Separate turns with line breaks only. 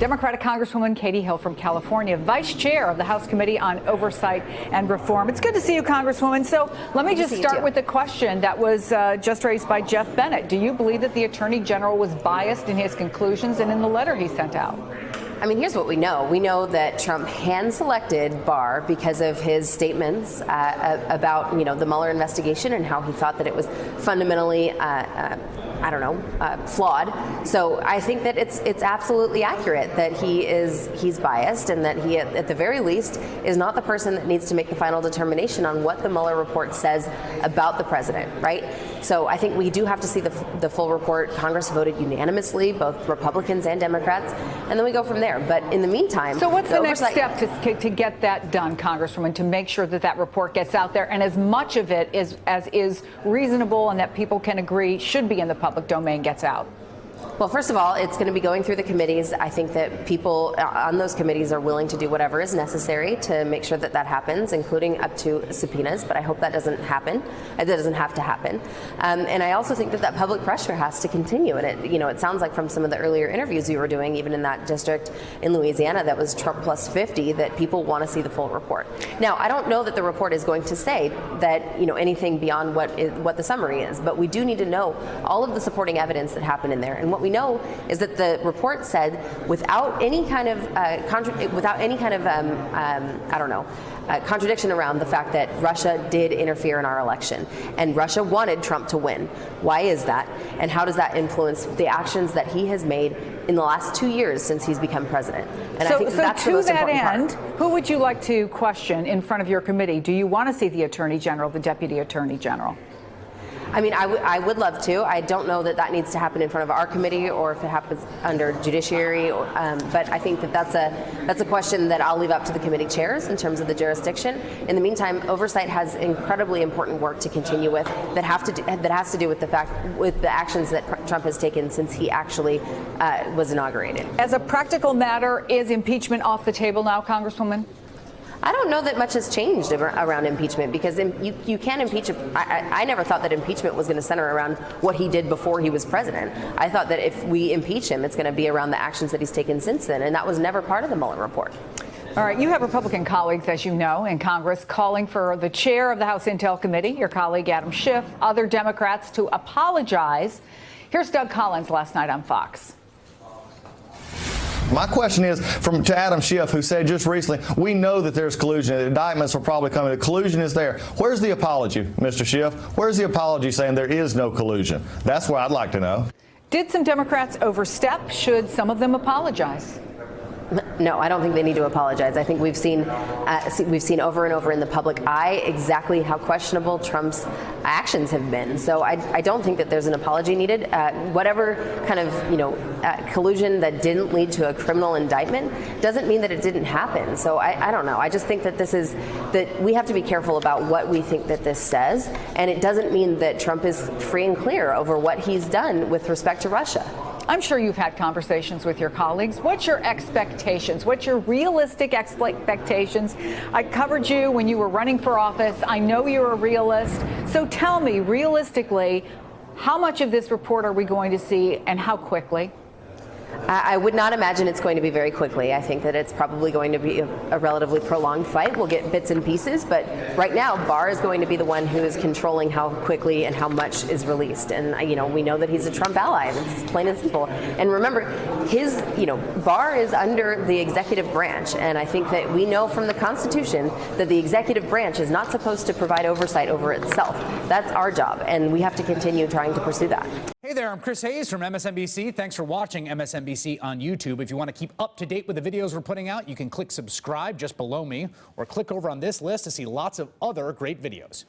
Democratic Congresswoman Katie Hill from California, Vice Chair of the House Committee on Oversight and Reform. It's good to see you, Congresswoman. So let me just start with the question that was just raised by Jeff Bennett. Do you believe that the Attorney General was biased in his conclusions and in the letter he sent out?
I mean, here's what we know. We know that Trump hand-selected Barr because of his statements about, the Mueller investigation and how he thought that it was fundamentally, flawed. So I think that it's absolutely accurate that he's biased and that he, at the very least, is not the person that needs to make the final determination on what the Mueller report says about the president, right? So I think we do have to see the full report. Congress voted unanimously, both Republicans and Democrats, and then we go from there. But in the meantime,
so what's the next step to get that done, Congresswoman, to make sure that that report gets out there and as much of it as is reasonable and that people can agree should be in the public domain gets out?
Well, first of all, it's going to be going through the committees. I think that people on those committees are willing to do whatever is necessary to make sure that that happens, including up to subpoenas. But I hope that doesn't happen. That doesn't have to happen. And I also think that public pressure has to continue. And it sounds like from some of the earlier interviews you were doing, even in that district in Louisiana that was Trump plus 50, that people want to see the full report. Now, I don't know that the report is going to say that anything beyond what the summary is, but we do need to know all of the supporting evidence that happened in there. And what we know is that the report said, without any kind of contradiction around the fact that Russia did interfere in our election, and Russia wanted Trump to win. Why is that? And how does that influence the actions that he has made in the last 2 years since he's become president? And I think that's the most important part.
To that end, who would you like to question in front of your committee? Do you want to see the Attorney General, the Deputy Attorney General?
I mean, I would love to. I don't know that needs to happen in front of our committee or if it happens under judiciary. But I think that's a question that I'll leave up to the committee chairs in terms of the jurisdiction. In the meantime, Oversight has incredibly important work to continue with that has to do with the actions that Trump has taken since he actually was inaugurated.
As a practical matter, is impeachment off the table now, Congresswoman?
I don't know that much has changed around impeachment because you can impeach. I never thought that impeachment was going to center around what he did before he was president. I thought that if we impeach him, it's going to be around the actions that he's taken since then, and that was never part of the Mueller report.
All right, you have Republican colleagues, as you know, in Congress calling for the chair of the House Intel Committee, your colleague Adam Schiff, other Democrats to apologize. Here's Doug Collins last night on Fox.
My question is to Adam Schiff, who said just recently, we know that there's collusion. The indictments will probably come. The collusion is there. Where's the apology, Mr. Schiff? Where's the apology saying there is no collusion? That's what I'd like to know.
Did some Democrats overstep? Should some of them apologize?
No, I don't think they need to apologize. I think we've seen over and over in the public eye exactly how questionable Trump's actions have been. So I don't think that there's an apology needed. Whatever kind of collusion that didn't lead to a criminal indictment doesn't mean that it didn't happen. So I don't know. I just think that we have to be careful about what we think that this says, and it doesn't mean that Trump is free and clear over what he's done with respect to Russia.
I'm sure you've had conversations with your colleagues. What's your expectations? What's your realistic expectations? I covered you when you were running for office. I know you're a realist. So tell me, realistically, how much of this report are we going to see and how quickly?
I would not imagine it's going to be very quickly. I think that it's probably going to be a relatively prolonged fight. We'll get bits and pieces, but right now, Barr is going to be the one who is controlling how quickly and how much is released. And we know that he's a Trump ally. It's plain and simple. And remember, Barr is under the executive branch, and I think that we know from the Constitution that the executive branch is not supposed to provide oversight over itself. That's our job, and we have to continue trying to pursue that.
Hey there, I'm Chris Hayes from MSNBC. Thanks for watching MSNBC on YouTube. If you want to keep up to date with the videos we're putting out, you can click subscribe just below me or click over on this list to see lots of other great videos.